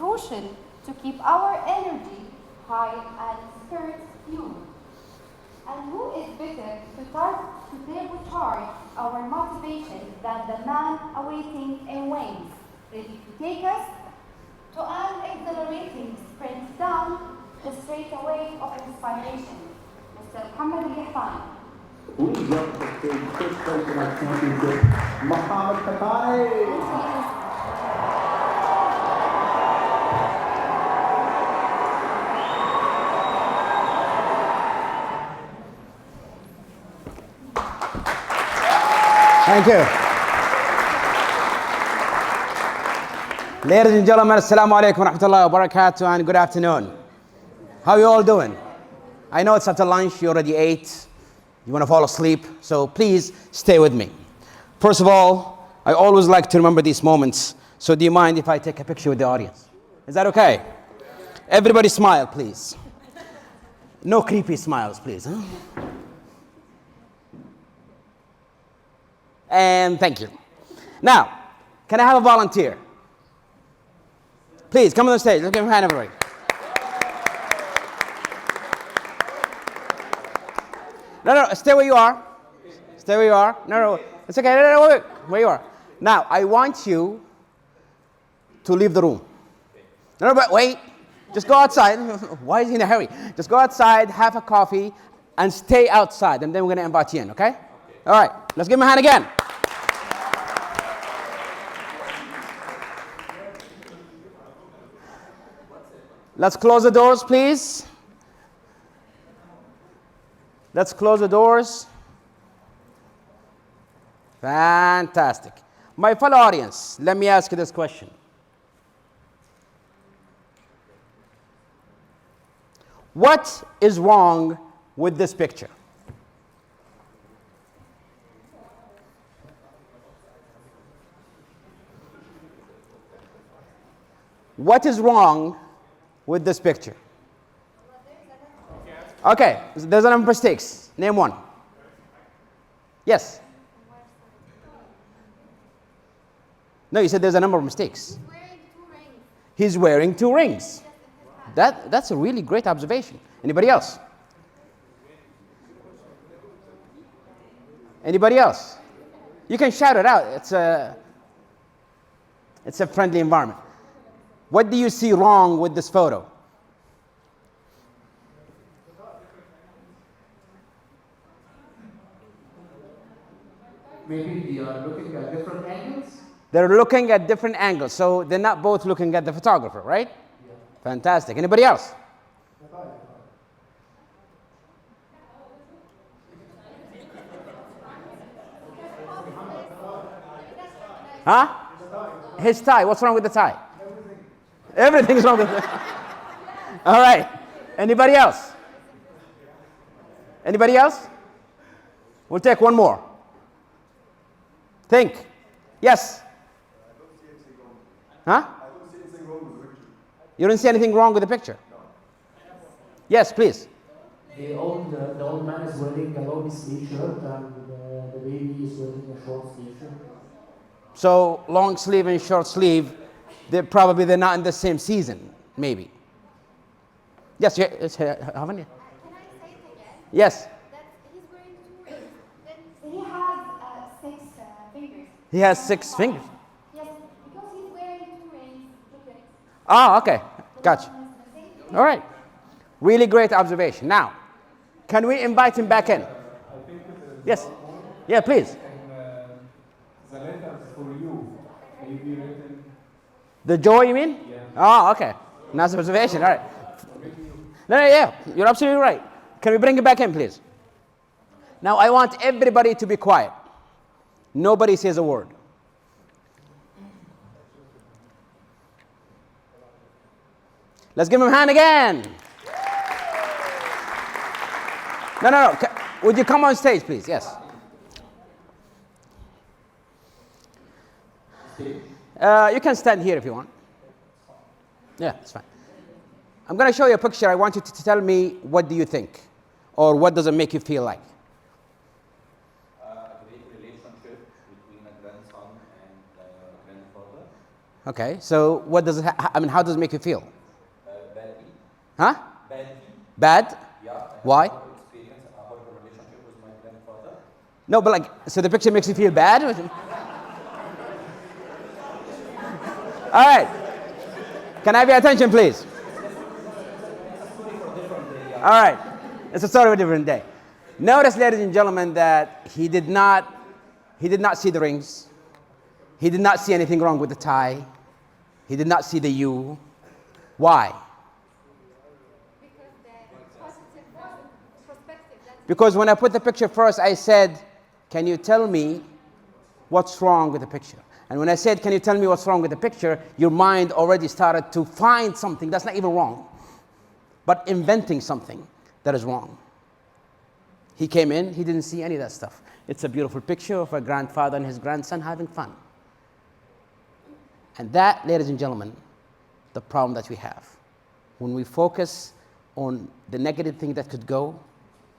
crucial to keep our energy high and spirits fueled. And who is better to turbocharge our motivation than the man awaiting in wings, ready to take us to an exhilarating sprint down the straightaway of inspiration, Mr. Muhammad al-Yahtani. Please welcome to the stage, first place in our championship, Muhammad Al-Yahtani. Thank you. Ladies and gentlemen, assalamu alaikum wa rahmatullahi wa barakatuh, and good afternoon. How are you all doing? I know it's after lunch, you already ate, you want to fall asleep, so please stay with me. First of all, I always like to remember these moments, so do you mind if I take a picture with the audience? Is that okay? Everybody smile, please. No creepy smiles, please. Huh? And thank you. Now, can I have a volunteer? Please, come on the stage. Let's give him a hand, everybody. No, stay where you are. Stay where you are. No, it's okay. No, wait, where you are. Now, I want you to leave the room. No, but wait. Just go outside. Why is he in a hurry? Just go outside, have a coffee, and stay outside. And then we're going to invite you in, okay? All right. Let's give him a hand again. Let's close the doors, please. Let's close the doors. Fantastic. My fellow audience, let me ask you this question. What is wrong with this picture? What is wrong with this picture? Okay, there's a number of mistakes. Name one. Yes. No, you said there's a number of mistakes. He's wearing two rings. That's a really great observation. Anybody else? Anybody else? You can shout it out. It's a friendly environment. What do you see wrong with this photo? Maybe they are looking at different angles? They're looking at different angles, so they're not both looking at the photographer, right? Yeah. Fantastic. Anybody else? Huh? His tie. What's wrong with the tie? Everything's wrong with it. All right. Anybody else? Anybody else? We'll take one more. Think. Yes. Huh? You don't see anything wrong with the picture? Yes, please. The old man is wearing a long sleeve shirt and the baby is wearing a short sleeve shirt. So long sleeve and short sleeve, they're not in the same season, maybe. Yes, haven't you? Can I say it again? Yes. That he's wearing two rings. Then he has 6 fingers. He has 6 fingers. Yes, because he's wearing two rings. Look at it. Oh, okay. Gotcha. All right. Really great observation. Now, can we invite him back in? Yes. Yeah, please. The letters for you may be written. The joy, you mean? Yeah. Oh, okay. Nice observation. All right. No, yeah, you're absolutely right. Can we bring it back in, please? Now, I want everybody to be quiet. Nobody says a word. Let's give him a hand again. No. Would you come on stage, please? Yes. You can stand here if you want. Yeah, it's fine. I'm going to show you a picture. I want you to tell me what do you think, or what does it make you feel like? A great relationship between a grandson and a grandfather. Okay, so what does it I mean, how does it make you feel? Badly. Huh? Badly. Bad? Yeah. I had Why? a experience, a horrible relationship with my grandfather. No, but like, so the picture makes you feel bad? All right. Can I have your attention, please? All right. It's a story of a different day. Notice, ladies and gentlemen, that he did not see the rings. He did not see anything wrong with the tie. He did not see the U. Why? Because the positive perspective. Because when I put the picture first, I said, can you tell me what's wrong with the picture? And when I said, can you tell me what's wrong with the picture, your mind already started to find something that's not even wrong, but inventing something that is wrong. He came in, he didn't see any of that stuff. It's a beautiful picture of a grandfather and his grandson having fun. And that, ladies and gentlemen, the problem that we have. When we focus on the negative thing that could go,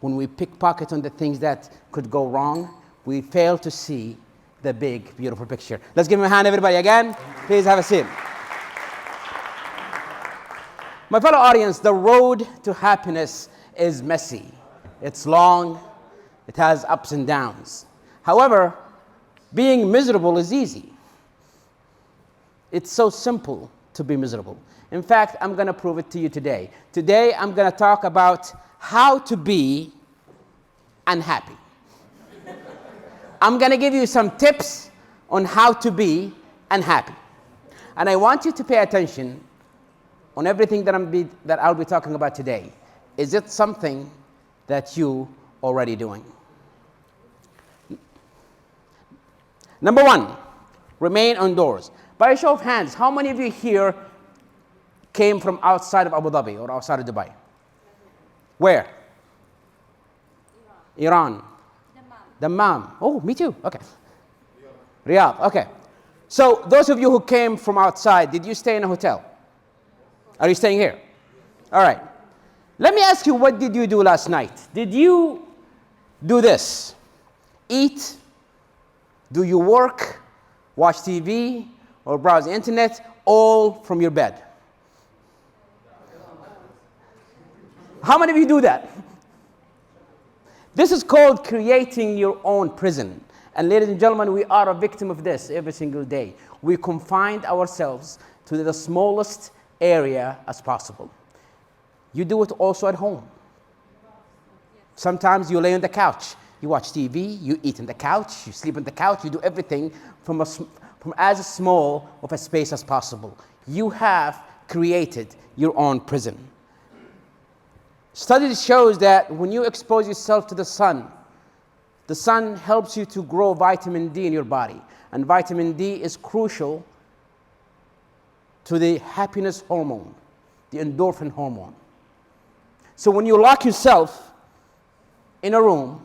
when we pickpocket on the things that could go wrong, we fail to see the big, beautiful picture. Let's give him a hand, everybody, again. Please have a seat. My fellow audience, the road to happiness is messy. It's long. It has ups and downs. However, being miserable is easy. It's so simple to be miserable. In fact, I'm going to prove it to you today. Today, I'm going to talk about how to be unhappy. I'm going to give you some tips on how to be unhappy. And I want you to pay attention on everything that I'll be talking about today. Is it something that you already doing? Number one, remain indoors. By a show of hands, how many of you here came from outside of Abu Dhabi or outside of Dubai? Where? Iran. Dammam. Oh, me too. Okay. Riyadh. Okay. So those of you who came from outside, did you stay in a hotel? Are you staying here? All right. Let me ask you, what did you do last night? Did you do this? Eat? Do you work? Watch TV? Or browse the internet? All from your bed? How many of you do that? This is called creating your own prison. And ladies and gentlemen, we are a victim of this every single day. We confine ourselves to the smallest area as possible. You do it also at home. Sometimes you lay on the couch, you watch TV, you eat on the couch, you sleep on the couch, you do everything from as small of a space as possible. You have created your own prison. Study shows that when you expose yourself to the sun helps you to grow vitamin D in your body. And vitamin D is crucial to the happiness hormone, the endorphin hormone. So when you lock yourself in a room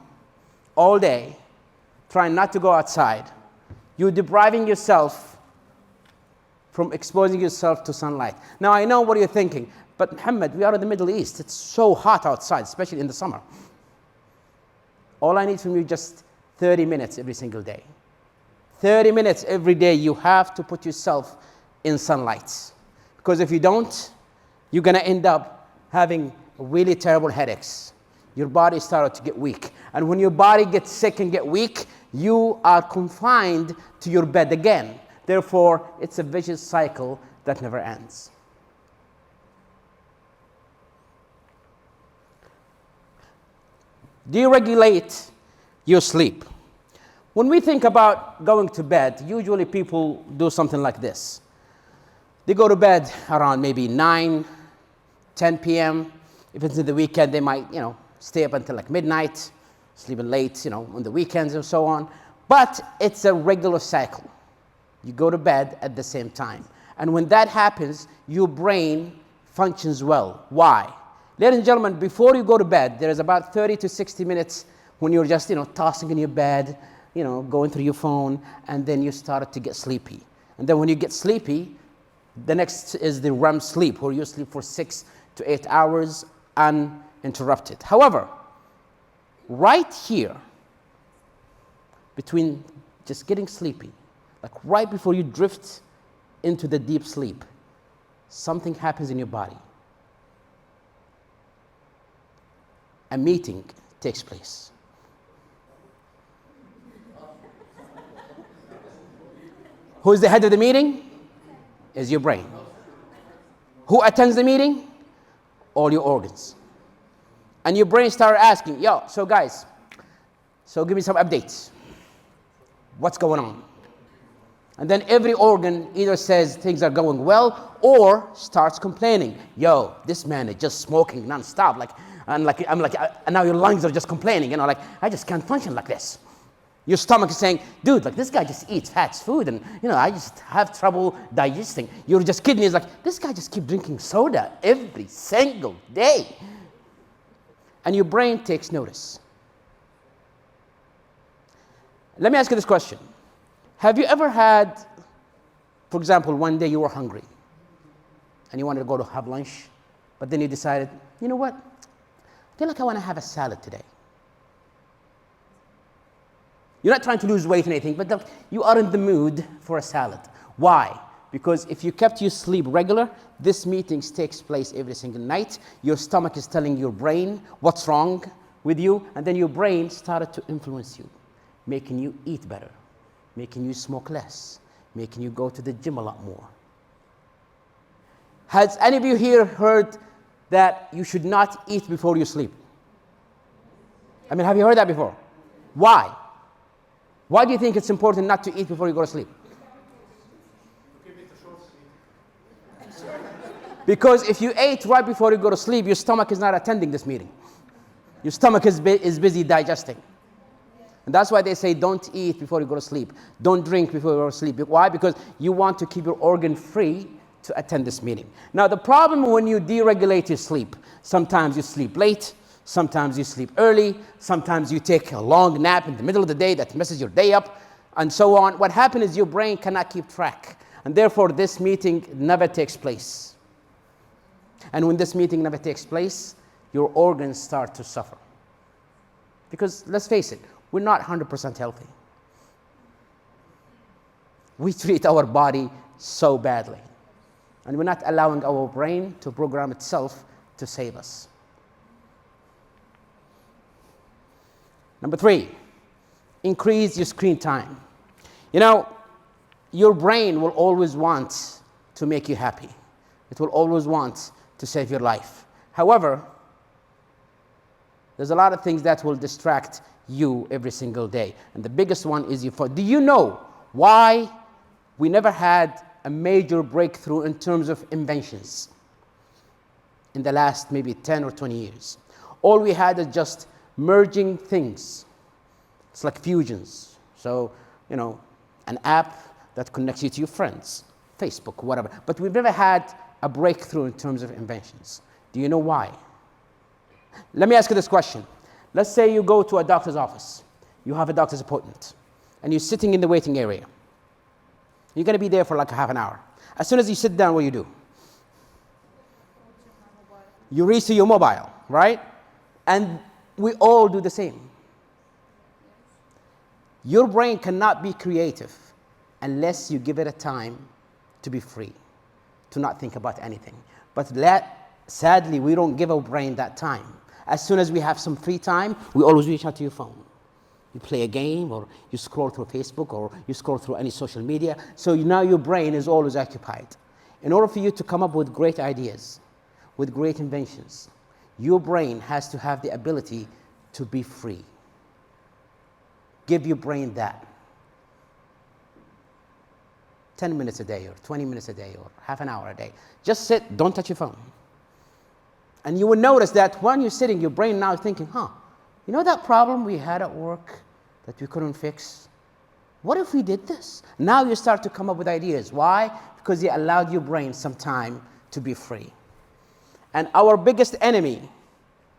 all day, trying not to go outside, you're depriving yourself from exposing yourself to sunlight. Now, I know what you're thinking, but Muhammad, we are in the Middle East. It's so hot outside, especially in the summer. All I need from you is just 30 minutes every single day. 30 minutes every day, you have to put yourself in sunlight. Because if you don't, you're going to end up having really terrible headaches. Your body started to get weak. And when your body gets sick and get weak, you are confined to your bed again. Therefore, it's a vicious cycle that never ends. Deregulate your sleep. When we think about going to bed, usually people do something like this. They go to bed around maybe 9, 10 p.m. If it's in the weekend, they might, stay up until like midnight, sleeping late, on the weekends and so on. But it's a regular cycle. You go to bed at the same time. And when that happens, your brain functions well. Why? Ladies and gentlemen, before you go to bed, there is about 30 to 60 minutes when you're just, tossing in your bed, going through your phone, and then you start to get sleepy. And then when you get sleepy, the next is the REM sleep, where you sleep for 6 to 8 hours uninterrupted. However, right here, between just getting sleepy, like right before you drift into the deep sleep, something happens in your body. A meeting takes place. Who is the head of the meeting? Is your brain. Who attends the meeting? All your organs. And your brain started asking, yo, so guys, so give me some updates. What's going on? And then every organ either says things are going well or starts complaining. Yo, this man is just smoking nonstop. And now your lungs are just complaining. I just can't function like this. Your stomach is saying, dude, this guy just eats fast food and, I just have trouble digesting. Your just kidney is like, this guy just keep drinking soda every single day. And your brain takes notice. Let me ask you this question. Have you ever had, for example, one day you were hungry and you wanted to go to have lunch, but then you decided, you know what? I feel like I want to have a salad today. You're not trying to lose weight or anything, but you are in the mood for a salad. Why? Because if you kept your sleep regular, this meeting takes place every single night. Your stomach is telling your brain what's wrong with you, and then your brain started to influence you, making you eat better, making you smoke less, making you go to the gym a lot more. Has any of you here heard that you should not eat before you sleep? Have you heard that before? Why? Why do you think it's important not to eat before you go to sleep? Because if you ate right before you go to sleep, your stomach is not attending this meeting. Your stomach is busy digesting. And that's why they say don't eat before you go to sleep. Don't drink before you go to sleep. Why? Because you want to keep your organ free to attend this meeting. Now, the problem when you deregulate your sleep, sometimes you sleep late, sometimes you sleep early, sometimes you take a long nap in the middle of the day that messes your day up, and so on. What happens is your brain cannot keep track, and therefore this meeting never takes place. And when this meeting never takes place, your organs start to suffer. Because let's face it, we're not 100% healthy. We treat our body so badly, and we're not allowing our brain to program itself to save us. Number 3, increase your screen time. Your brain will always want to make you happy. It will always want to save your life. However, there's a lot of things that will distract you every single day. And the biggest one is your phone. Do you know why we never had a major breakthrough in terms of inventions in the last maybe 10 or 20 years? All we had is just merging things. It's like fusions. So, an app that connects you to your friends, Facebook, whatever. But we've never had a breakthrough in terms of inventions. Do you know why? Let me ask you this question. Let's say you go to a doctor's office. You have a doctor's appointment, and you're sitting in the waiting area. You're going to be there for like half an hour. As soon as you sit down, what do? You reach to your mobile, right? And we all do the same. Your brain cannot be creative unless you give it a time to be free, to not think about anything. But sadly, we don't give our brain that time. As soon as we have some free time, we always reach out to your phone. You play a game, or you scroll through Facebook, or you scroll through any social media. So now your brain is always occupied. In order for you to come up with great ideas, with great inventions, your brain has to have the ability to be free. Give your brain that. 10 minutes a day, or 20 minutes a day, or half an hour a day. Just sit, don't touch your phone. And you will notice that when you're sitting, your brain now is thinking, that problem we had at work that we couldn't fix? What if we did this? Now you start to come up with ideas. Why? Because you allowed your brain some time to be free. And our biggest enemy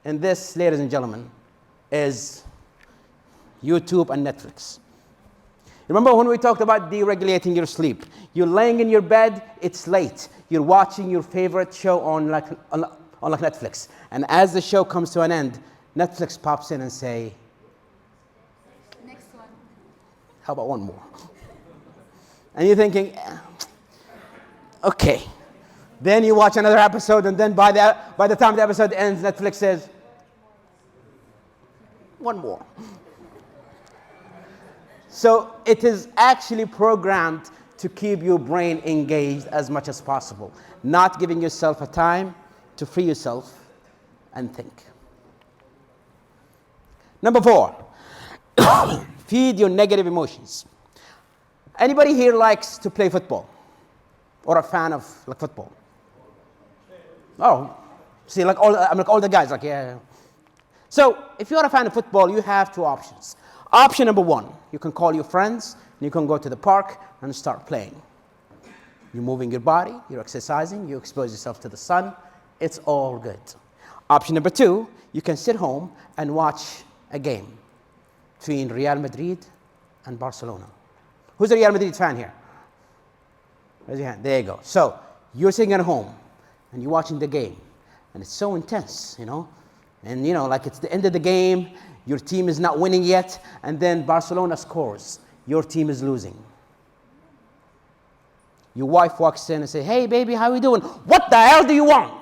in this, ladies and gentlemen, is YouTube and Netflix. Remember when we talked about deregulating your sleep? You're laying in your bed, it's late. You're watching your favorite show on Netflix. And as the show comes to an end, Netflix pops in and say, Next one. how about one more? And you're thinking, Okay. Then you watch another episode, and then by the time the episode ends, Netflix says, one more. So it is actually programmed to keep your brain engaged as much as possible, not giving yourself a time to free yourself and think. Number 4, feed your negative emotions. Anybody here likes to play football or a fan of football? Oh, see, I'm like all the guys, yeah. So if you're a fan of football, you have 2 options. Option number 1, you can call your friends, and you can go to the park and start playing. You're moving your body, you're exercising, you expose yourself to the sun. It's all good. Option number 2, you can sit home and watch a game between Real Madrid and Barcelona. Who's a Real Madrid fan here? Raise your hand. There you go. So you're sitting at home and you're watching the game, and it's so intense, And it's the end of the game, your team is not winning yet, and then Barcelona scores. Your team is losing. Your wife walks in and says, "Hey baby, how are you doing?" "What the hell do you want?"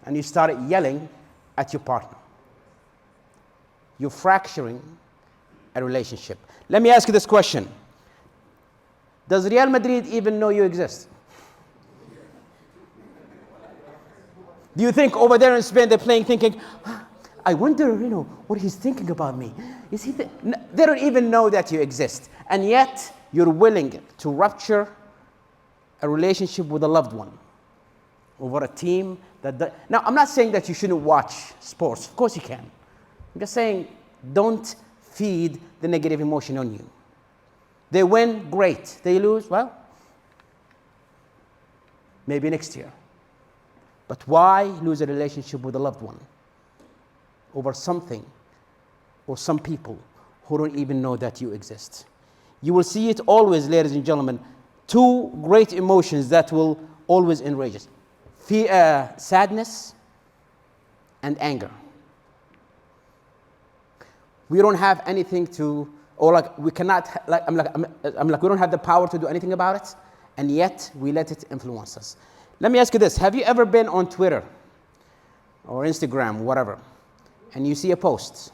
And you start yelling at your partner. You're fracturing a relationship. Let me ask you this question. Does Real Madrid even know you exist? Do you think over there in Spain they're playing thinking, I wonder, what he's thinking about me? They don't even know that you exist. And yet, you're willing to rupture a relationship with a loved one over a team Now, I'm not saying that you shouldn't watch sports. Of course you can. I'm just saying, don't feed the negative emotion on you. They win, great. They lose, well, maybe next year. But why lose a relationship with a loved one over something or some people who don't even know that you exist? You will see it always, ladies and gentlemen, 2 great emotions that will always enrage us. Sadness and anger. We don't have anything to, or we cannot, we don't have the power to do anything about it, and yet we let it influence us. Let me ask you this. Have you ever been on Twitter or Instagram, whatever, and you see a post,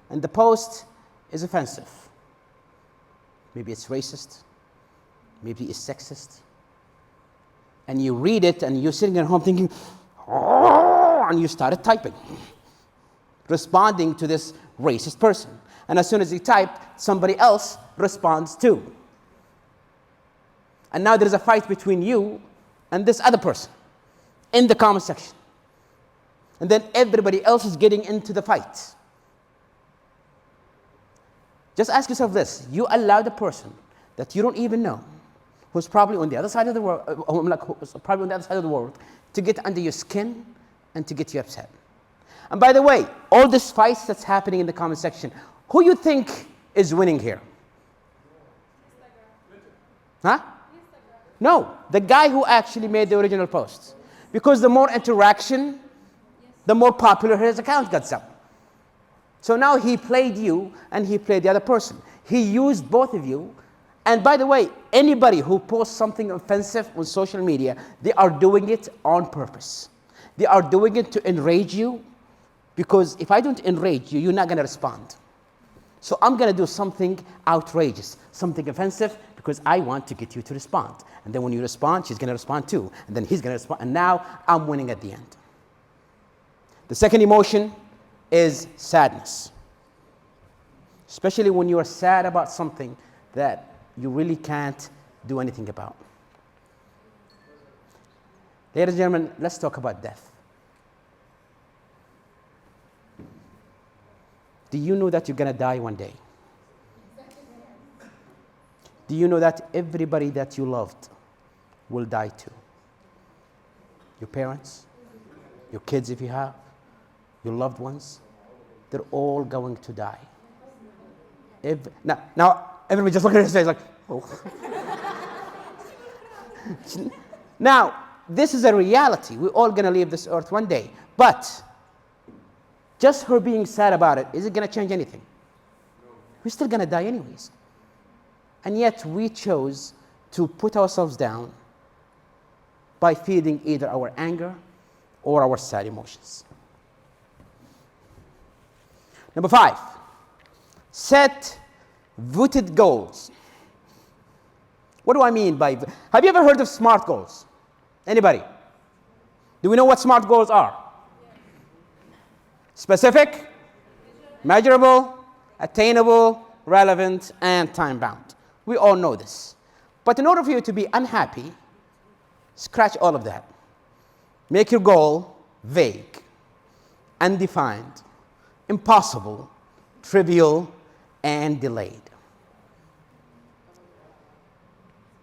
and the post is offensive? Maybe it's racist, maybe it's sexist, and you read it and you're sitting at home thinking, oh, and you started typing, responding to this racist person. And as soon as you type, somebody else responds too. And now there's a fight between you and this other person in the comment section. And then everybody else is getting into the fight. Just ask yourself this. You allow the person that you don't even know, who's probably on the other side of the world, to get under your skin and to get you upset. And by the way, all this fights that's happening in the comment section, who you think is winning here? Huh? No, the guy who actually made the original post. Because the more interaction, the more popular his account gets up. So now he played you and he played the other person. He used both of you. And by the way, anybody who posts something offensive on social media, they are doing it on purpose. They are doing it to enrage you, because if I don't enrage you, you're not going to respond. So I'm going to do something outrageous, something offensive, because I want to get you to respond. And then when you respond, she's going to respond too. And then he's going to respond. And now I'm winning at the end. The second emotion is sadness. Especially when you are sad about something that you really can't do anything about. Ladies and gentlemen, let's talk about death. Do you know that you're going to die one day? Do you know that everybody that you loved will die too? Your parents, your kids if you have, your loved ones, they're all going to die. Now everybody just look at his face like, oh. Now, this is a reality. We're all going to leave this earth one day. But just her being sad about it, is it going to change anything? We're still going to die anyways. And yet we chose to put ourselves down by feeding either our anger or our sad emotions. Number 5, set voted goals. What do I mean by, have you ever heard of SMART goals? Anybody? Do we know what SMART goals are? Specific, measurable, attainable, relevant, and time-bound. We all know this. But in order for you to be unhappy, scratch all of that. Make your goal vague, undefined, impossible, trivial, and delayed.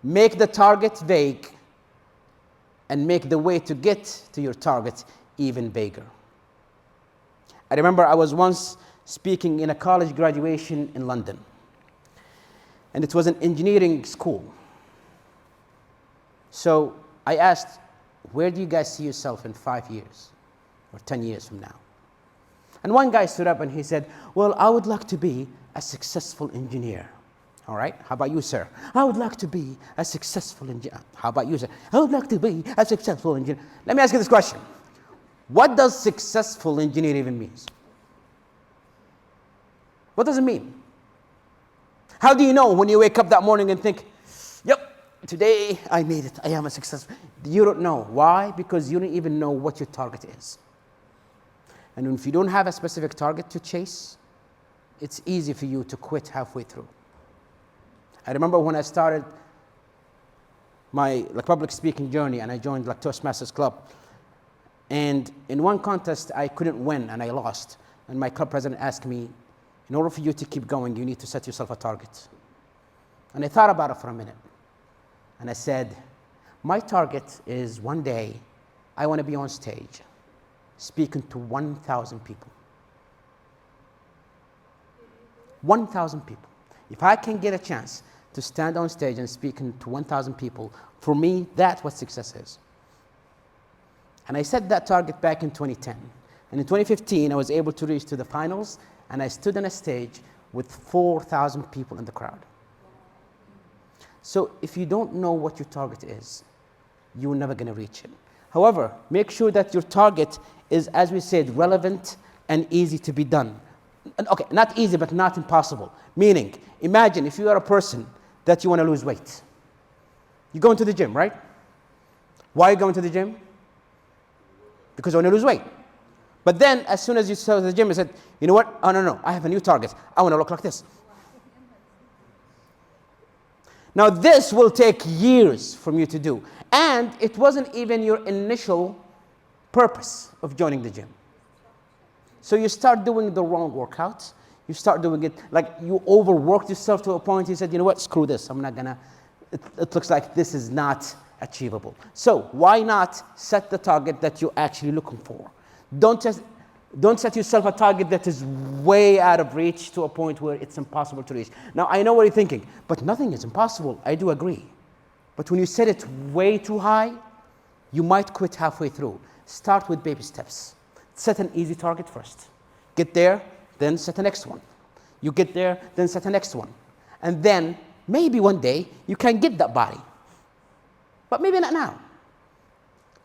Make the target vague and make the way to get to your target even vaguer. I remember I was once speaking in a college graduation in London, and it was an engineering school. So I asked, where do you guys see yourself in 5 years or 10 years from now? And one guy stood up and he said, well, I would like to be a successful engineer. All right, how about you, sir? I would like to be a successful engineer. How about you, sir? I would like to be a successful engineer. Let me ask you this question. What does successful engineer even mean? What does it mean? How do you know when you wake up that morning and think, yep, today I made it, I am a success? You don't know. Why? Because you don't even know what your target is. And if you don't have a specific target to chase, it's easy for you to quit halfway through. I remember when I started my public speaking journey and I joined Toastmasters Club. And in one contest, I couldn't win and I lost. And my club president asked me, in order for you to keep going, you need to set yourself a target. And I thought about it for a minute. And I said, my target is one day, I want to be on stage speaking to 1,000 people. 1,000 people. If I can get a chance to stand on stage and speak to 1,000 people, for me, that's what success is. And I set that target back in 2010. And in 2015, I was able to reach to the finals, and I stood on a stage with 4,000 people in the crowd. So if you don't know what your target is, you're never going to reach it. However, make sure that your target is, as we said, relevant and easy to be done. Okay, not easy, but not impossible. Meaning, imagine if you are a person that you want to lose weight. You go into the gym, right? Why are you going to the gym? Because you want to lose weight. But then, as soon as you saw the gym, you said, you know what? Oh, no, I have a new target. I want to look like this. Now, this will take years for you to do. And it wasn't even your initial purpose of joining the gym. So you start doing the wrong workouts. You start doing it, like you overworked yourself to a point you said, you know what, screw this. I'm not gonna, it looks like this is not achievable. So why not set the target that you're actually looking for? Don't set yourself a target that is way out of reach to a point where it's impossible to reach. Now, I know what you're thinking, but nothing is impossible. I do agree. But when you set it way too high, you might quit halfway through. Start with baby steps. Set an easy target first. Get there, then set the next one. You get there, then set the next one. And then, maybe one day, you can get that body. But maybe not now.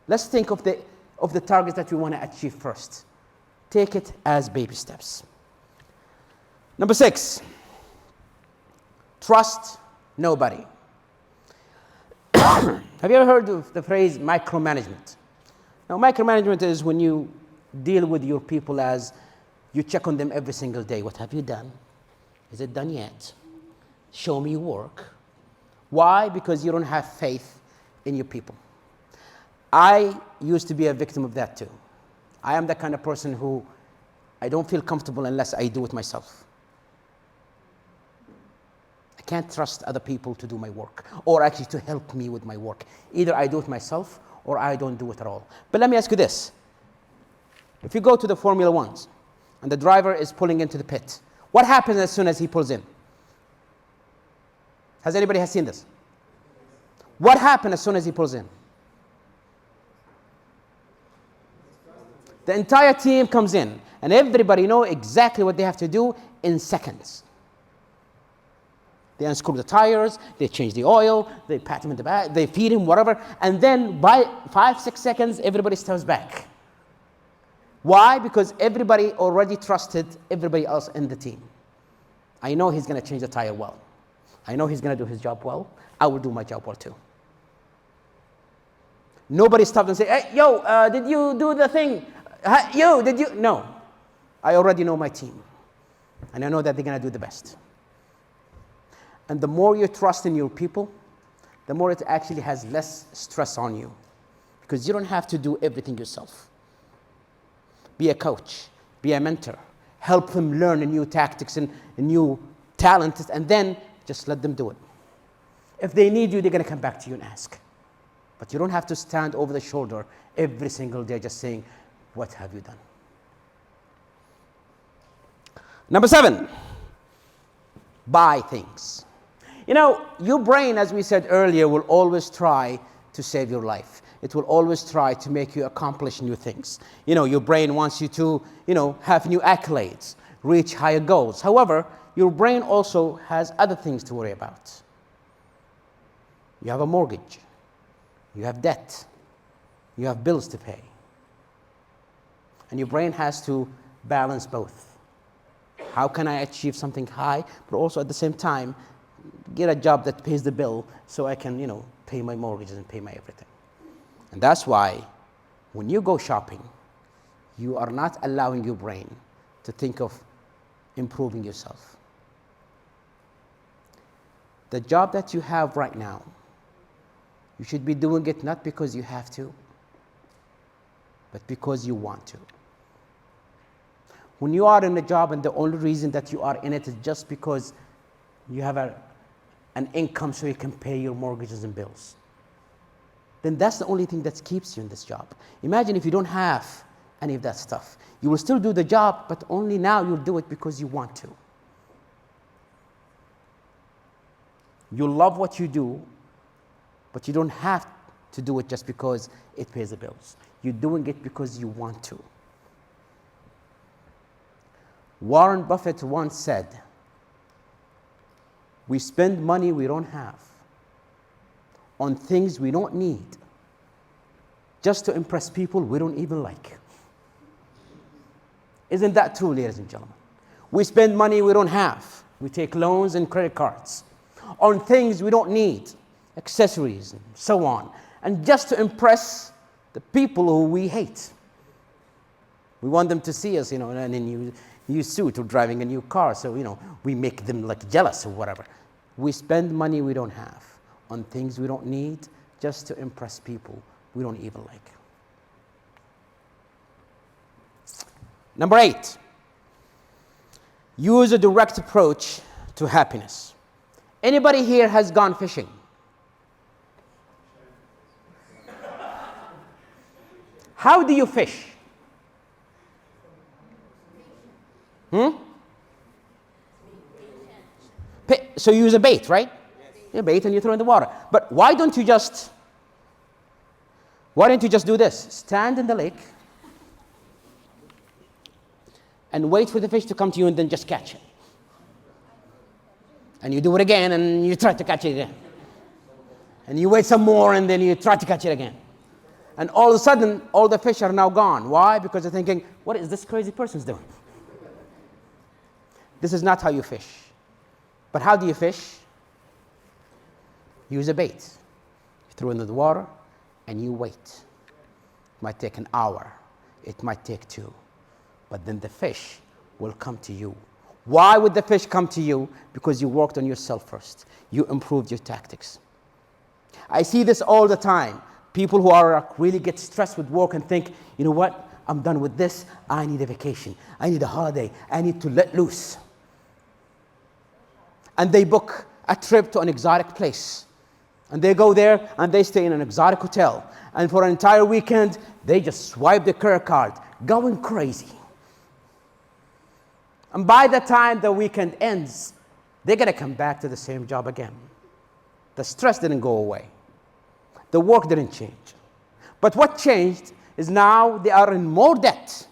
Let's think of the targets that we want to achieve first. Take it as baby steps. Number 6, trust nobody. Have you ever heard of the phrase micromanagement? Now, micromanagement is when you deal with your people as you check on them every single day. What have you done? Is it done yet? Show me your work. Why? Because you don't have faith in your people. I used to be a victim of that too. I am the kind of person who I don't feel comfortable unless I do it myself. I can't trust other people to do my work or actually to help me with my work. Either I do it myself or I don't do it at all. But let me ask you this. If you go to the Formula Ones and the driver is pulling into the pit, what happens as soon as he pulls in? Has anybody seen this? What happens as soon as he pulls in? The entire team comes in, and everybody knows exactly what they have to do in seconds. They unscrew the tires, they change the oil, they pat him in the back, they feed him, whatever, and then by 5-6 seconds, everybody steps back. Why? Because everybody already trusted everybody else in the team. I know he's going to change the tire well. I know he's going to do his job well. I will do my job well too. Nobody stopped and said, hey, yo, did you do the thing? Yo, did you? No. I already know my team. And I know that they're going to do the best. And the more you trust in your people, the more it actually has less stress on you. Because you don't have to do everything yourself. Be a coach. Be a mentor. Help them learn new tactics and new talents, and then just let them do it. If they need you, they're going to come back to you and ask. But you don't have to stand over the shoulder every single day just saying, what have you done? Number 7, buy things. You know, your brain, as we said earlier, will always try to save your life. It will always try to make you accomplish new things. You know, your brain wants you to, have new accolades, reach higher goals. However, your brain also has other things to worry about. You have a mortgage. You have debt. You have bills to pay. And your brain has to balance both. How can I achieve something high, but also at the same time, get a job that pays the bill so I can, pay my mortgages and pay my everything. And that's why when you go shopping, you are not allowing your brain to think of improving yourself. The job that you have right now, you should be doing it not because you have to, but because you want to. When you are in a job and the only reason that you are in it is just because you have an income so you can pay your mortgages and bills, then that's the only thing that keeps you in this job. Imagine if you don't have any of that stuff. You will still do the job, but only now you'll do it because you want to. You love what you do, but you don't have to do it just because it pays the bills. You're doing it because you want to. Warren Buffett once said, we spend money we don't have on things we don't need just to impress people we don't even like. Isn't that true, ladies and gentlemen? We spend money we don't have. We take loans and credit cards on things we don't need, accessories and so on, and just to impress the people who we hate. We want them to see us, in a new suit or driving a new car, so, we make them like jealous or whatever. We spend money we don't have on things we don't need just to impress people we don't even like. Number 8, use a direct approach to happiness. Anybody here has gone fishing? How do you fish? So you use a bait, right? A bait and you throw in the water. But why don't you just do this? Stand in the lake and wait for the fish to come to you and then just catch it. And you do it again and you try to catch it again. And you wait some more and then you try to catch it again. And all of a sudden, all the fish are now gone. Why? Because they're thinking, what is this crazy person doing? This is not how you fish. But how do you fish? Use a bait. You throw it into the water and you wait. It might take an hour. It might take 2. But then the fish will come to you. Why would the fish come to you? Because you worked on yourself first. You improved your tactics. I see this all the time. People who really get stressed with work and think, you know what? I'm done with this. I need a vacation. I need a holiday. I need to let loose. And they book a trip to an exotic place. And they go there and they stay in an exotic hotel. And for an entire weekend, they just swipe the credit card, going crazy. And by the time the weekend ends, they're going to come back to the same job again. The stress didn't go away. The work didn't change. But what changed is now they are in more debt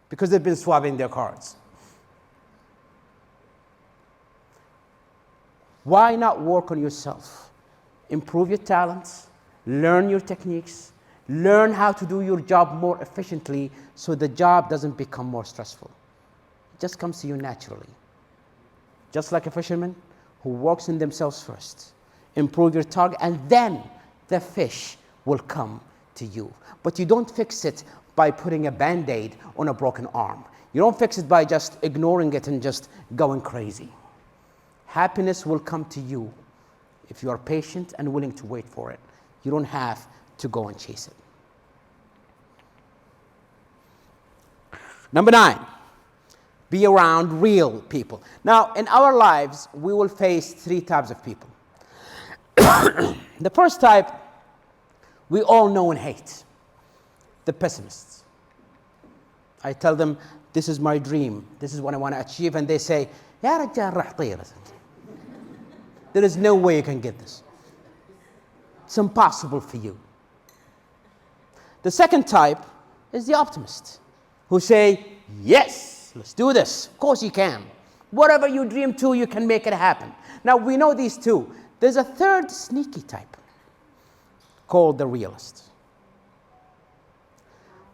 because they've been swiping their cards. Why not work on yourself? Improve your talents, learn your techniques, learn how to do your job more efficiently so the job doesn't become more stressful. It just comes to you naturally. Just like a fisherman who works on themselves first. Improve your target, and then the fish will come to you. But you don't fix it by putting a Band-Aid on a broken arm. You don't fix it by just ignoring it and just going crazy. Happiness will come to you if you are patient and willing to wait for it. You don't have to go and chase it. Number 9, be around real people. Now, in our lives, we will face 3 types of people. The first type, we all know and hate. The pessimists. I tell them, this is my dream. This is what I want to achieve. And they say, Ya Rajal rah tayr. There is no way you can get this. It's impossible for you. The second type is the optimist, who say, yes, let's do this. Of course you can. Whatever you dream to, you can make it happen. Now, we know these 2. There's a third sneaky type called the realist.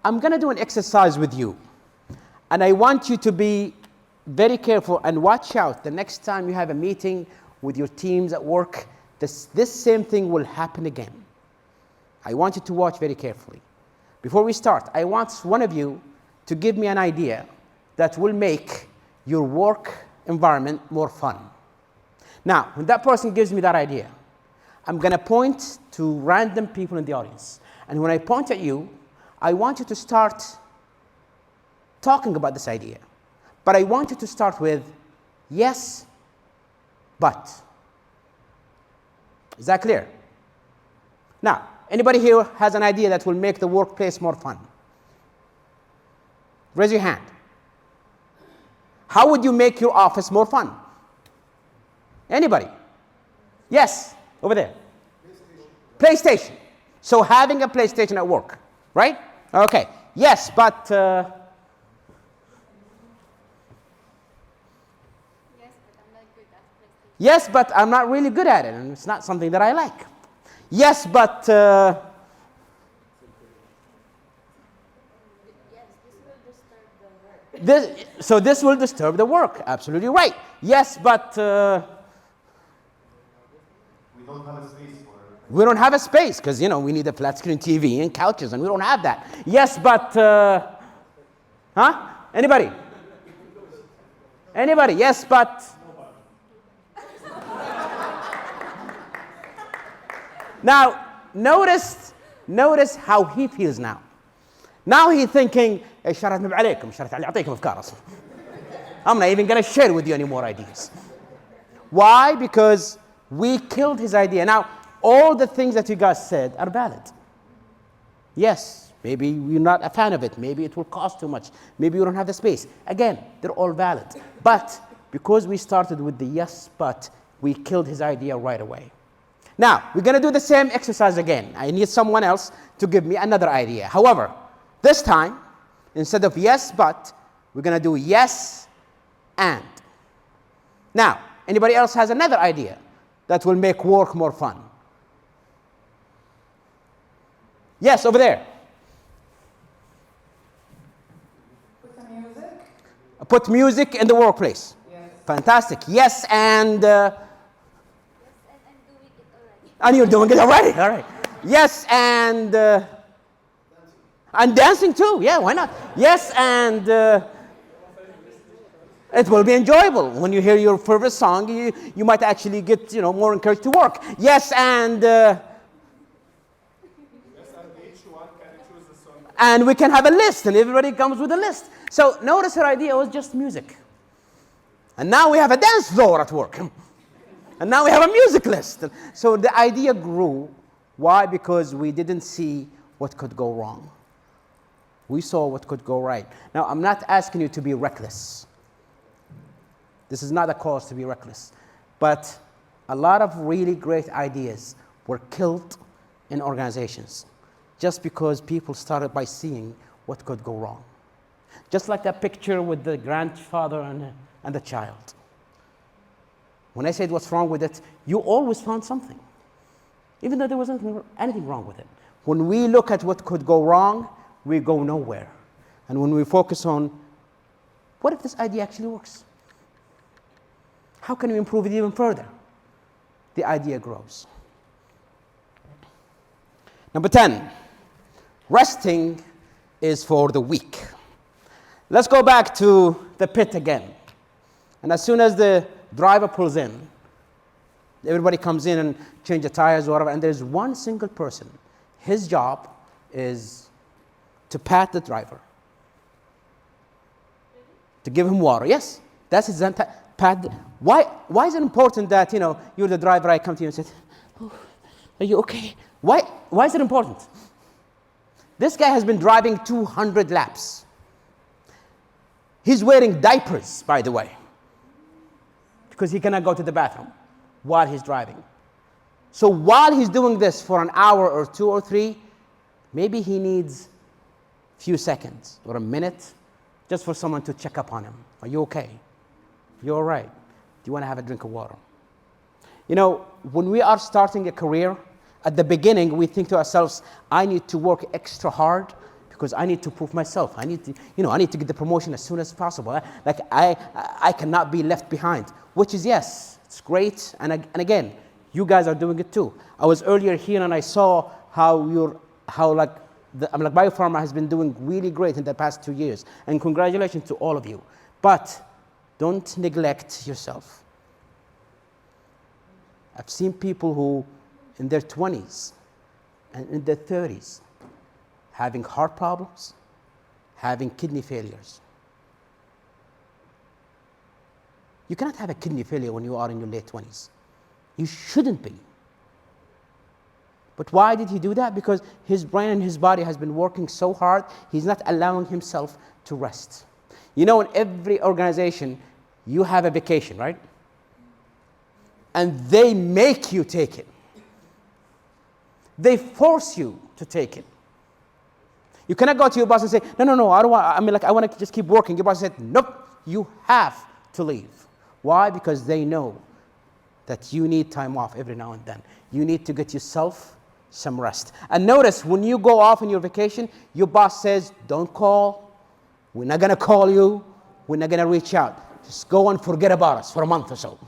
I'm going to do an exercise with you, and I want you to be very careful and watch out. The next time you have a meeting with your teams at work, this same thing will happen again. I want you to watch very carefully. Before we start, I want one of you to give me an idea that will make your work environment more fun. Now, when that person gives me that idea, I'm going to point to random people in the audience. And when I point at you, I want you to start talking about this idea. But I want you to start with, yes, but. Is that clear? Now, anybody here has an idea that will make the workplace more fun? Raise your hand. How would you make your office more fun? Anybody? Yes, over there. PlayStation. So having a PlayStation at work, right? Okay. Yes, but yes, but I'm not really good at it, and it's not something that I like. Yes, but this will disturb the work. Absolutely right. Yes, but We don't have a space for it. we don't have a space because, we need a flat screen TV and couches, and we don't have that. Yes, but Anybody? Anybody? Yes, but now notice how he feels now. Now he's thinking, I'm not even going to share with you any more ideas. Why? Because we killed his idea. Now, all the things that you guys said are valid. Yes, maybe you're not a fan of it. Maybe it will cost too much. Maybe you don't have the space. Again, they're all valid. But because we started with the yes, but, we killed his idea right away. Now, we're going to do the same exercise again. I need someone else to give me another idea. However, this time, instead of yes, but, we're going to do yes, and. Now, anybody else has another idea that will make work more fun? Yes, over there. Put some music. Put music in the workplace. Yes. Fantastic. Yes, and... Yes, and I'm doing it already. and you're doing it already. All right. Yes, and dancing too. Yeah, why not? Yes, and it will be enjoyable. When you hear your favorite song, you might actually get more encouraged to work. Yes, and and we can have a list, and everybody comes with a list. So notice her idea was just music. And now we have a dance floor at work. And now we have a music list. So the idea grew. Why? Because we didn't see what could go wrong. We saw what could go right. Now, I'm not asking you to be reckless. This is not a cause to be reckless. But a lot of really great ideas were killed in organizations just because people started by seeing what could go wrong. Just like that picture with the grandfather and the child. When I said what's wrong with it, you always found something, even though there wasn't anything wrong with it. When we look at what could go wrong, we go nowhere. And when we focus on, what if this idea actually works? How can we improve it even further? The idea grows. Number 10, resting is for the weak. Let's go back to the pit again. And as soon as the driver pulls in, everybody comes in and change the tires or whatever, and there's one single person. His job is to pat the driver, to give him water. Yes, that's his pat. Why is it important that, you're the driver, I come to you and say, oh, are you okay? Why is it important? This guy has been driving 200 laps. He's wearing diapers, by the way, because he cannot go to the bathroom while he's driving. So while he's doing this for an hour or 2 or 3, maybe he needs a few seconds or a minute just for someone to check up on him. Are you okay? You all right? Do you want to have a drink of water? When we are starting a career, at the beginning, we think to ourselves, I need to work extra hard because I need to prove myself. I need to get the promotion as soon as possible. I cannot be left behind, which is, yes, it's great. And again, you guys are doing it too. I was earlier here and I saw how BioPharma has been doing really great in the past 2 years. And congratulations to all of you. But don't neglect yourself. I've seen people who, in their 20s and in their 30s, having heart problems, having kidney failures. You cannot have a kidney failure when you are in your late 20s. You shouldn't be. But why did he do that? Because his brain and his body has been working so hard, he's not allowing himself to rest. In every organization, you have a vacation, right? And they make you take it. They force you to take it. You cannot go to your boss and say, no, I don't want, I want to just keep working. Your boss said, nope, you have to leave. Why? Because they know that you need time off every now and then. You need to get yourself some rest. And notice, when you go off on your vacation, your boss says, don't call. We're not going to call you. We're not going to reach out. Just go and forget about us for a month or so.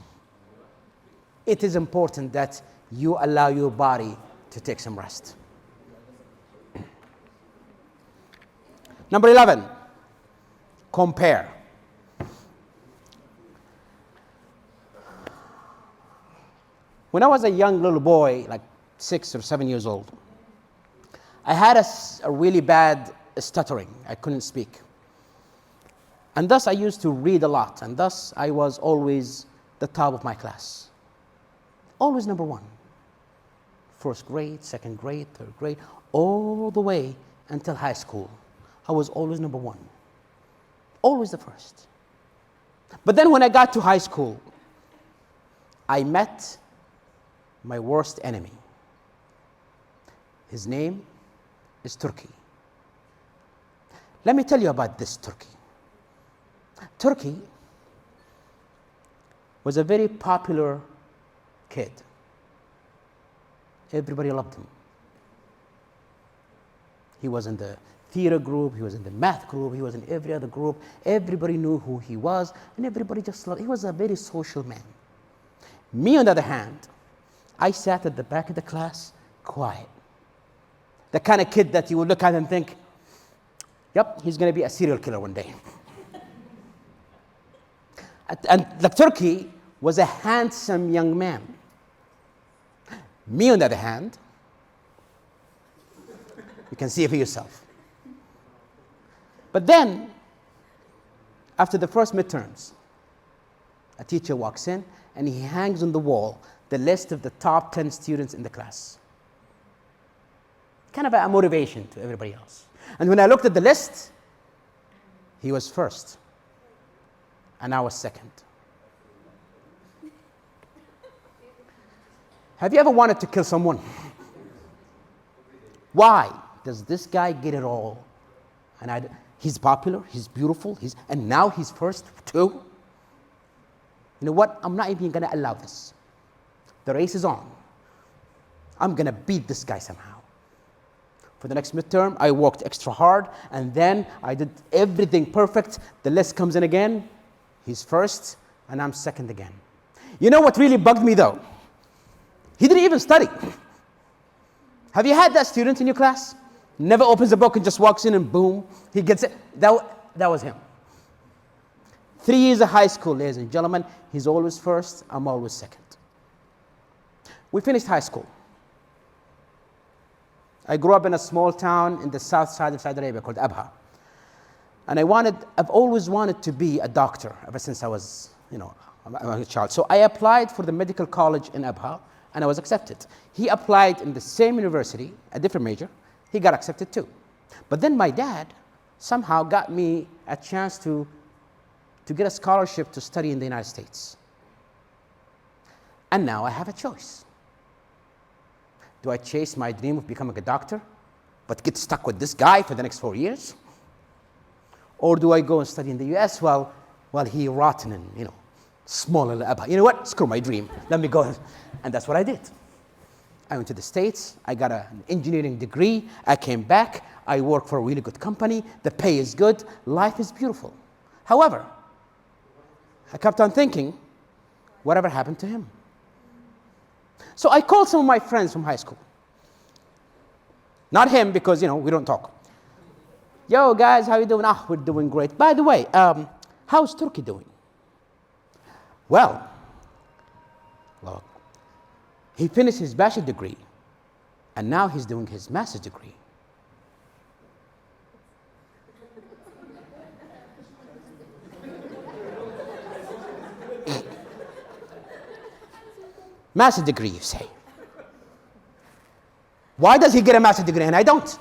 It is important that you allow your body to take some rest. Number 11, compare. When I was a young little boy, like 6 or 7 years old, I had a really bad stuttering. I couldn't speak. And thus I used to read a lot, and thus I was always the top of my class. Always number 1. First grade, second grade, third grade, all the way until high school. I was always number 1. Always the first. But then when I got to high school, I met my worst enemy. His name is Turkey. Let me tell you about this Turkey. Turkey was a very popular kid. Everybody loved him. He was in the theater group, he was in the math group, he was in every other group. Everybody knew who he was, and everybody just loved him. He was a very social man. Me, on the other hand, I sat at the back of the class, quiet. The kind of kid that you would look at and think, yep, he's going to be a serial killer one day. And the Turkey was a handsome young man. Me, on the other hand, you can see it for yourself. But then, after the first midterms, a teacher walks in and he hangs on the wall the list of the top 10 students in the class. Kind of a motivation to everybody else. And when I looked at the list, he was first, and I was second. Have you ever wanted to kill someone? Why does this guy get it all? And he's popular, he's beautiful, and now he's first too? You know what? I'm not even going to allow this. The race is on. I'm going to beat this guy somehow. For the next midterm, I worked extra hard, and then I did everything perfect. The list comes in again. He's first, and I'm second again. You know what really bugged me, though? He didn't even study. Have you had that student in your class? Never opens a book and just walks in and boom, he gets it. That was him. 3 years of high school, ladies and gentlemen. He's always first, I'm always second. We finished high school. I grew up in a small town in the south side of Saudi Arabia called Abha. And I've always wanted to be a doctor ever since I was, a child. So I applied for the medical college in Abha, and I was accepted. He applied in the same university, a different major. He got accepted too. But then my dad somehow got me a chance to get a scholarship to study in the United States. And now I have a choice. Do I chase my dream of becoming a doctor, but get stuck with this guy for the next 4 years? Or do I go and study in the US while he rotten and, small little Abha? You know what? Screw my dream. Let me go. And that's what I did. I went to the States. I got an engineering degree. I came back. I work for a really good company. The pay is good. Life is beautiful. However, I kept on thinking, whatever happened to him? So I called some of my friends from high school. Not him, because, we don't talk. Yo, guys, how you doing? We're doing great. By the way, how's Turkey doing? Well, look, he finished his bachelor degree, and now he's doing his master's degree. Master's degree, you say. Why does he get a master's degree and I don't?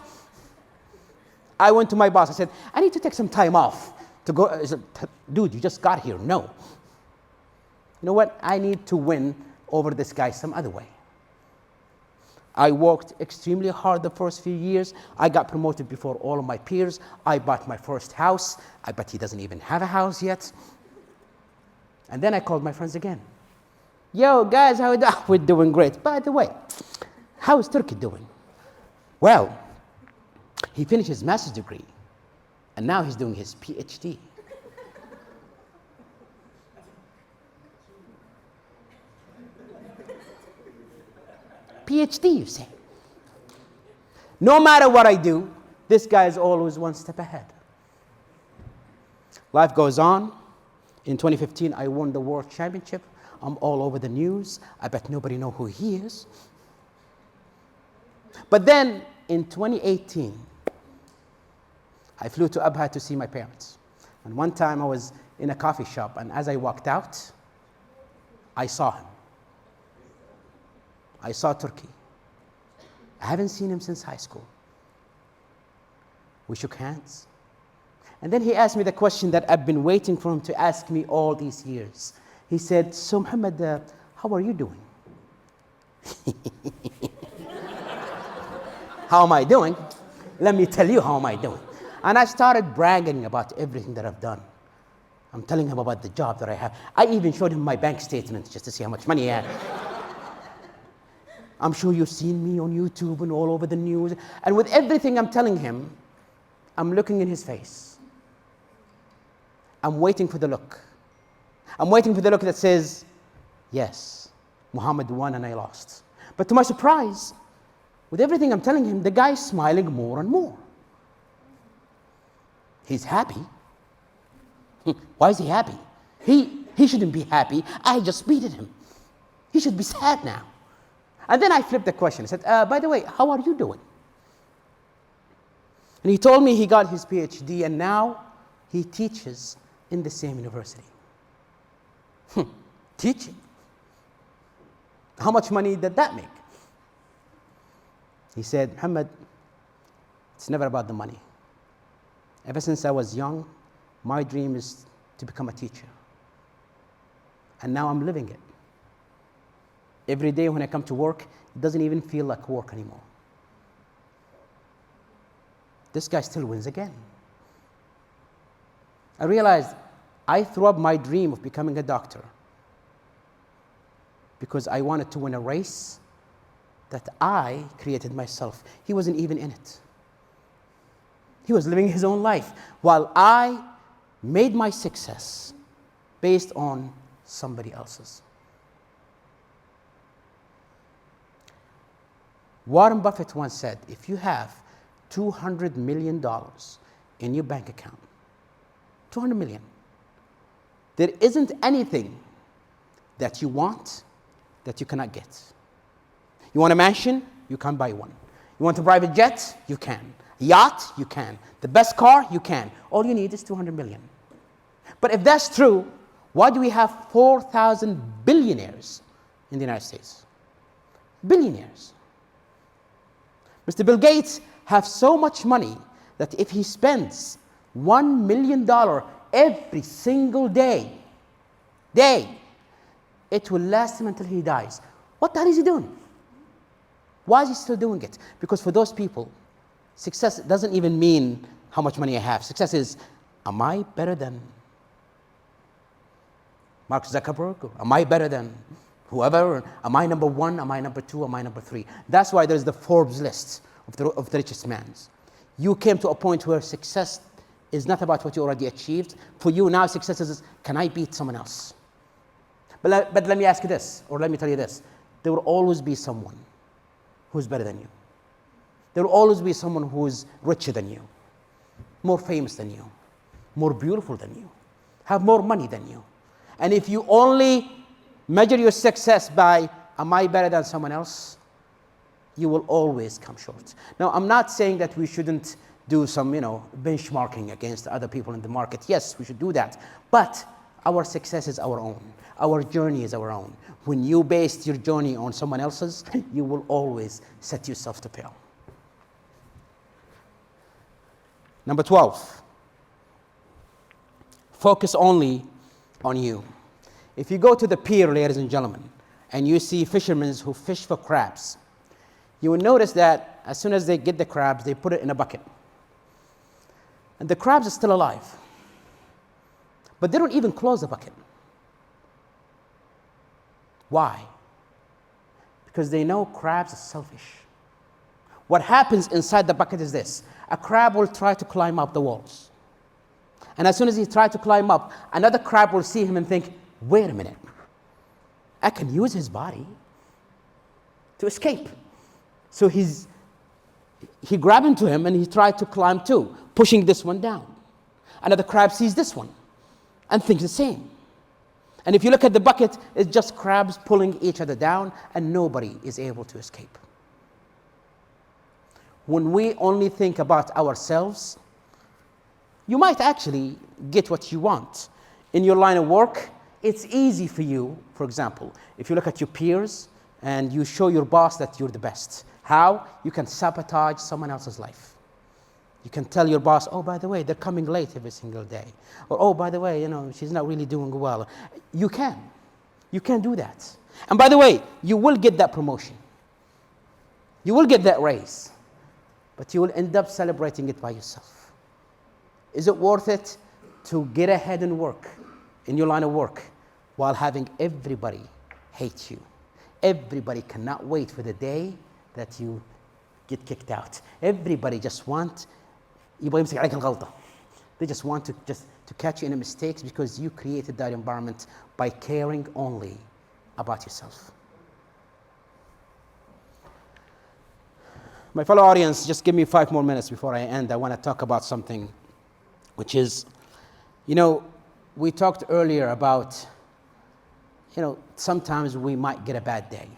I went to my boss. I said, I need to take some time off to go. He said, dude, you just got here. No. You know what? I need to win over this guy some other way. I worked extremely hard the first few years. I got promoted before all of my peers. I bought my first house. I bet he doesn't even have a house yet. And then I called my friends again. Yo, guys, how are you doing? We're doing great. By the way, how is Turkey doing? Well, he finished his master's degree, and now he's doing his PhD. PhD, you say? No matter what I do, this guy is always one step ahead. Life goes on. In 2015, I won the World Championship. I'm all over the news. I bet nobody knows who he is. But then, in 2018, I flew to Abha to see my parents. And one time I was in a coffee shop, and as I walked out, I saw him. I saw Turkey. I haven't seen him since high school. We shook hands. And then he asked me the question that I've been waiting for him to ask me all these years. He said, so Muhammad, how are you doing? How am I doing? Let me tell you how am I doing. And I started bragging about everything that I've done. I'm telling him about the job that I have. I even showed him my bank statement just to see how much money I had. I'm sure you've seen me on YouTube and all over the news. And with everything I'm telling him, I'm looking in his face. I'm waiting for the look. I'm waiting for the look that says, yes, Muhammad won and I lost. But to my surprise, with everything I'm telling him, the guy's smiling more and more. He's happy. Why is he happy? He shouldn't be happy. I just beated him. He should be sad now. And then I flipped the question. I said, by the way, how are you doing? And he told me he got his PhD and now he teaches in the same university. Teaching. How much money did that make? He said, Muhammad, it's never about the money. Ever since I was young, my dream is to become a teacher. And now I'm living it. Every day when I come to work, it doesn't even feel like work anymore. This guy still wins again. I realized I threw up my dream of becoming a doctor because I wanted to win a race that I created myself. He wasn't even in it. He was living his own life while I made my success based on somebody else's. Warren Buffett once said, if you have $200 million in your bank account, 200 million, there isn't anything that you want that you cannot get. You want a mansion? You can buy one. You want a private jet? You can. A yacht? You can. The best car? You can. All you need is 200 million. But if that's true, why do we have 4,000 billionaires in the United States? Billionaires. Mr. Bill Gates has so much money that if he spends $1 million every single day, it will last him until he dies. What the hell is he doing? Why is he still doing it? Because for those people, success doesn't even mean how much money I have. Success is, am I better than Mark Zuckerberg? Or am I better than whoever? Am I number one? Am I number two? Am I number three? That's why there's the Forbes list of the richest men. You came to a point where success is not about what you already achieved. For you now, success is, can I beat someone else? But let me ask you this, or let me tell you this. There will always be someone who's better than you. There will always be someone who is richer than you, more famous than you, more beautiful than you, have more money than you. And if you only measure your success by, am I better than someone else? You will always come short. Now, I'm not saying that we shouldn't do some, benchmarking against other people in the market. Yes, we should do that. But our success is our own. Our journey is our own. When you base your journey on someone else's, you will always set yourself to fail. Number 12, focus only on you. If you go to the pier, ladies and gentlemen, and you see fishermen who fish for crabs, you will notice that as soon as they get the crabs, they put it in a bucket. And the crabs are still alive. But they don't even close the bucket. Why? Because they know crabs are selfish. What happens inside the bucket is this. A crab will try to climb up the walls. And as soon as he tries to climb up, another crab will see him and think, wait a minute, I can use his body to escape. So he grabbed into him and he tried to climb too, pushing this one down. Another crab sees this one and thinks the same. And if you look at the bucket, it's just crabs pulling each other down and nobody is able to escape. When we only think about ourselves, you might actually get what you want. In your line of work, it's easy for you, for example, if you look at your peers and you show your boss that you're the best. How? You can sabotage someone else's life. You can tell your boss, oh, by the way, they're coming late every single day. Or, oh, by the way, she's not really doing well. You can. You can do that. And by the way, you will get that promotion. You will get that raise. But you will end up celebrating it by yourself. Is it worth it to get ahead and work in your line of work while having everybody hate you? Everybody cannot wait for the day that you get kicked out. Everybody just wants, they just want to catch you in a mistake because you created that environment by caring only about yourself. My fellow audience, just give me 5 more minutes before I end. I want to talk about something which is, we talked earlier about, sometimes we might get a bad day.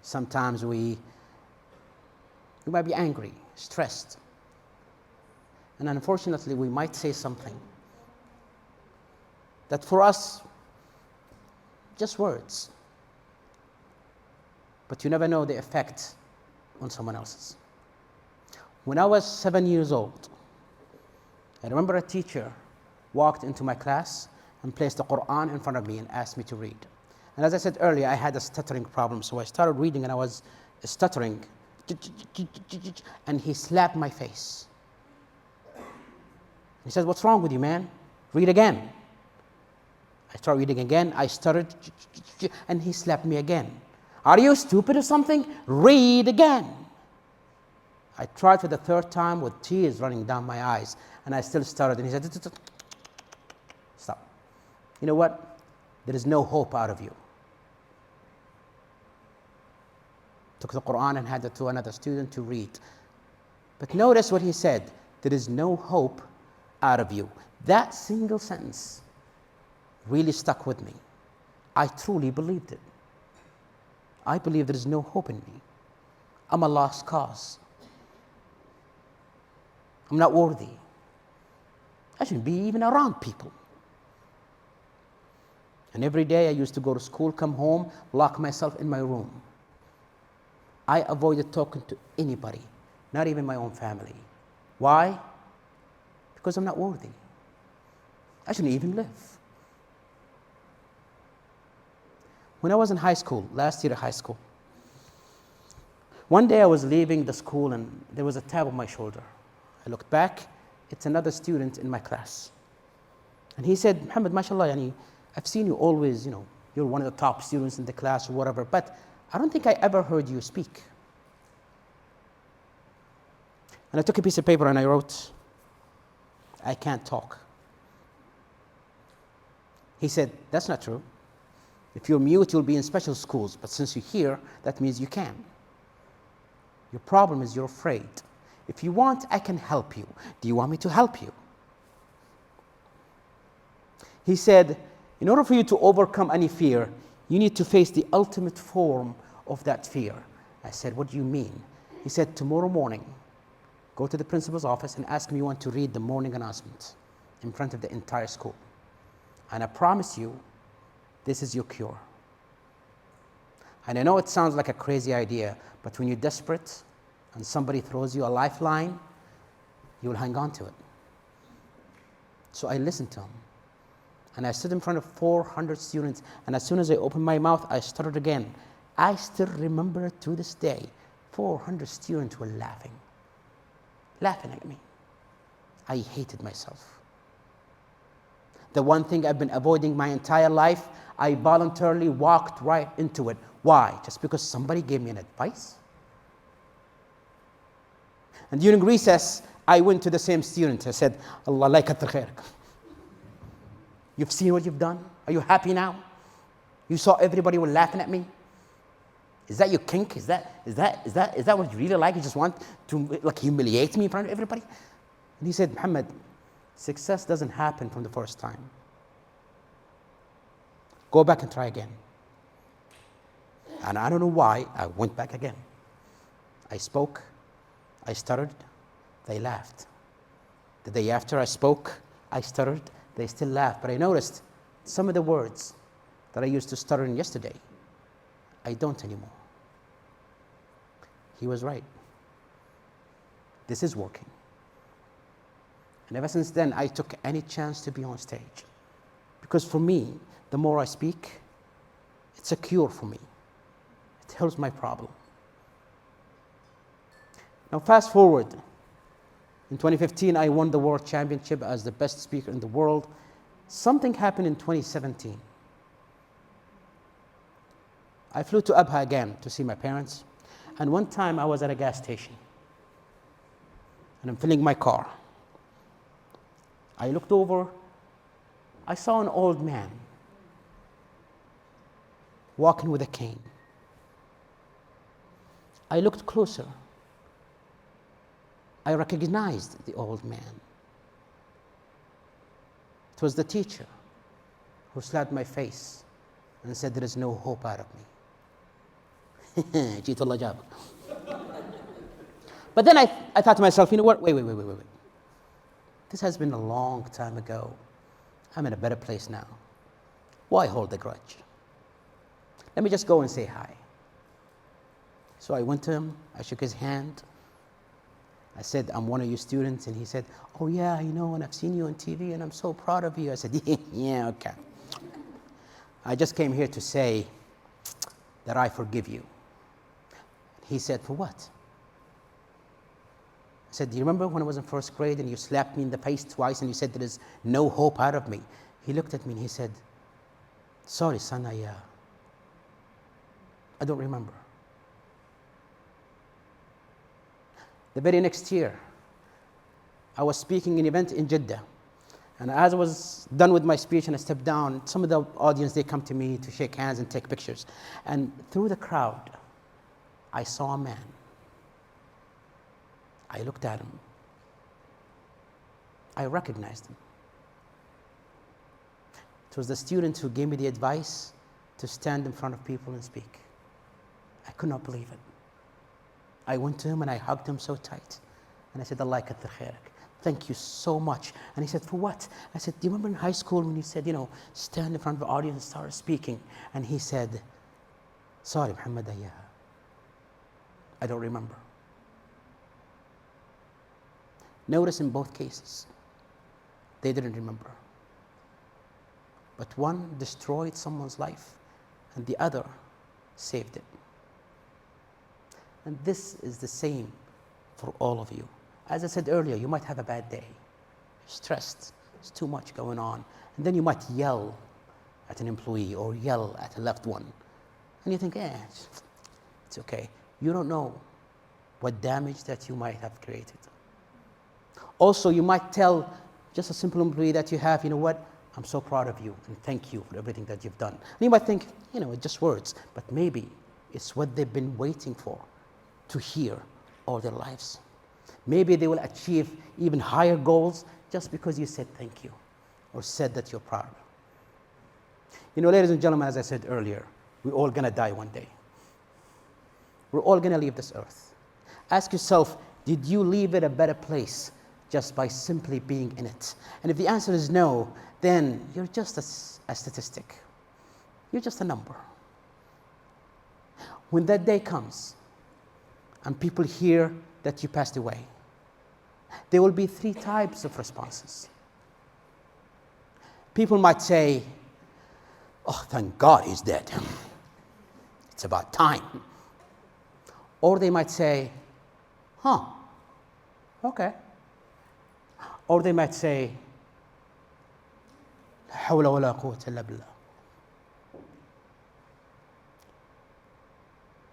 Sometimes we might be angry, stressed. And unfortunately, we might say something that for us, just words. But you never know the effect on someone else's. When I was 7 years old, I remember a teacher walked into my class and placed the Quran in front of me and asked me to read. And as I said earlier, I had a stuttering problem, so I started reading and I was stuttering. And he slapped my face. He said, what's wrong with you, man? Read again. I started reading again. I started, and he slapped me again. Are you stupid or something? Read again. I tried for the third time with tears running down my eyes, and I still started. And he said, stop. You know what? There is no hope out of you. Took the Quran and handed it to another student to read. But notice what he said. There is no hope out of you. That single sentence really stuck with me. I truly believed it. I believe there is no hope in me. I'm a lost cause. I'm not worthy. I shouldn't be even around people. And every day I used to go to school, come home, lock myself in my room. I avoided talking to anybody, not even my own family. Why? Because I'm not worthy. I shouldn't even live. When I was in high school, last year of high school, one day I was leaving the school and there was a tap on my shoulder. I looked back, it's another student in my class. And he said, Muhammad, mashallah, yani, I've seen you always, you're one of the top students in the class or whatever, but I don't think I ever heard you speak. And I took a piece of paper and I wrote, I can't talk. He said, that's not true. If you're mute, you'll be in special schools, but since you're here, that means you can. Your problem is you're afraid. If you want, I can help you. Do you want me to help you? He said, in order for you to overcome any fear, you need to face the ultimate form of that fear. I said, what do you mean? He said, tomorrow morning, go to the principal's office and ask me when to read the morning announcement in front of the entire school. And I promise you, this is your cure. And I know it sounds like a crazy idea, but when you're desperate and somebody throws you a lifeline, you will hang on to it. So I listened to him. And I stood in front of 400 students, and as soon as I opened my mouth, I stuttered again. I still remember it to this day. 400 students were laughing at me. I hated myself. The one thing I've been avoiding my entire life, I voluntarily walked right into it. Why? Just because somebody gave me an advice? And during recess, I went to the same student. I said, Allah la kathir khairak. You've seen what you've done? Are you happy now? You saw everybody were laughing at me? Is that your kink? Is that what you really like? You just want to humiliate me in front of everybody? And he said, Muhammad, success doesn't happen from the first time. Go back and try again. And I don't know why, I went back again. I spoke, I stuttered, they laughed. The day after I spoke, I stuttered, they still laughed. But I noticed some of the words that I used to stutter in yesterday, I don't anymore. He was right. This is working. And ever since then, I took any chance to be on stage. Because for me, the more I speak, it's a cure for me. It helps my problem. Now fast forward. In 2015, I won the World Championship as the best speaker in the world. Something happened in 2017. I flew to Abha again to see my parents. And one time I was at a gas station. And I'm filling my car. I looked over. I saw an old man walking with a cane. I looked closer. I recognized the old man. It was the teacher who slapped my face and said, there is no hope out of me. But then I thought to myself, you know what? Wait. This has been a long time ago. I'm in a better place now. Why hold a grudge? Let me just go and say hi. So I went to him, I shook his hand. I said, I'm one of your students. And he said, oh yeah, and I've seen you on TV and I'm so proud of you. I said, yeah, okay. I just came here to say that I forgive you. He said, for what? I said, do you remember when I was in first grade and you slapped me in the face twice and you said there is no hope out of me? He looked at me and he said, Sorry, son, I don't remember. The very next year, I was speaking in an event in Jeddah. And as I was done with my speech and I stepped down, some of the audience, they come to me to shake hands and take pictures. And through the crowd, I saw a man. I looked at him. I recognized him. It was the student who gave me the advice to stand in front of people and speak. I could not believe it. I went to him and I hugged him so tight. And I said, Allah kathir khairak. Thank you so much. And he said, for what? I said, do you remember in high school when you said, stand in front of the audience and start speaking? And he said, sorry, Muhammad, I don't remember. Notice in both cases, they didn't remember. But one destroyed someone's life and the other saved it. And this is the same for all of you. As I said earlier, you might have a bad day. You're stressed. There's too much going on. And then you might yell at an employee or yell at a loved one. And you think, it's okay. You don't know what damage that you might have created. Also, you might tell just a simple employee that you have, you know what, I'm so proud of you and thank you for everything that you've done. And you might think, it's just words, but maybe it's what they've been waiting for to hear all their lives. Maybe they will achieve even higher goals just because you said thank you or said that you're proud. Ladies and gentlemen, as I said earlier, we're all going to die one day. We're all going to leave this earth. Ask yourself, did you leave it a better place just by simply being in it? And if the answer is no, then you're just a statistic. You're just a number. When that day comes and people hear that you passed away, there will be 3 types of responses. People might say, oh, thank God he's dead. It's about time. Or they might say, okay. Or they might say, لا حول ولا قوة إلا بالله.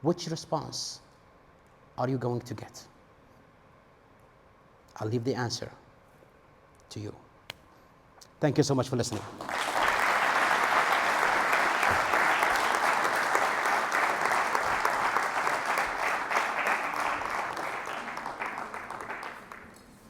Which response are you going to get? I'll leave the answer to you. Thank you so much for listening.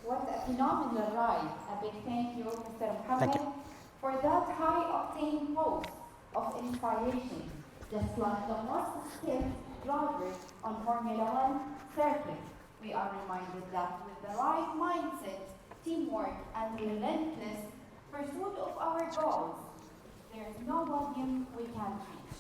What a phenomenal ride. A big thank you, Mr. Mohammed, Thank you. for that high-octane post of inspiration, just like the most skilled driver on Formula One circuit. We are reminded that with the right mindset, teamwork, and relentless pursuit of our goals, there is no volume we can't reach.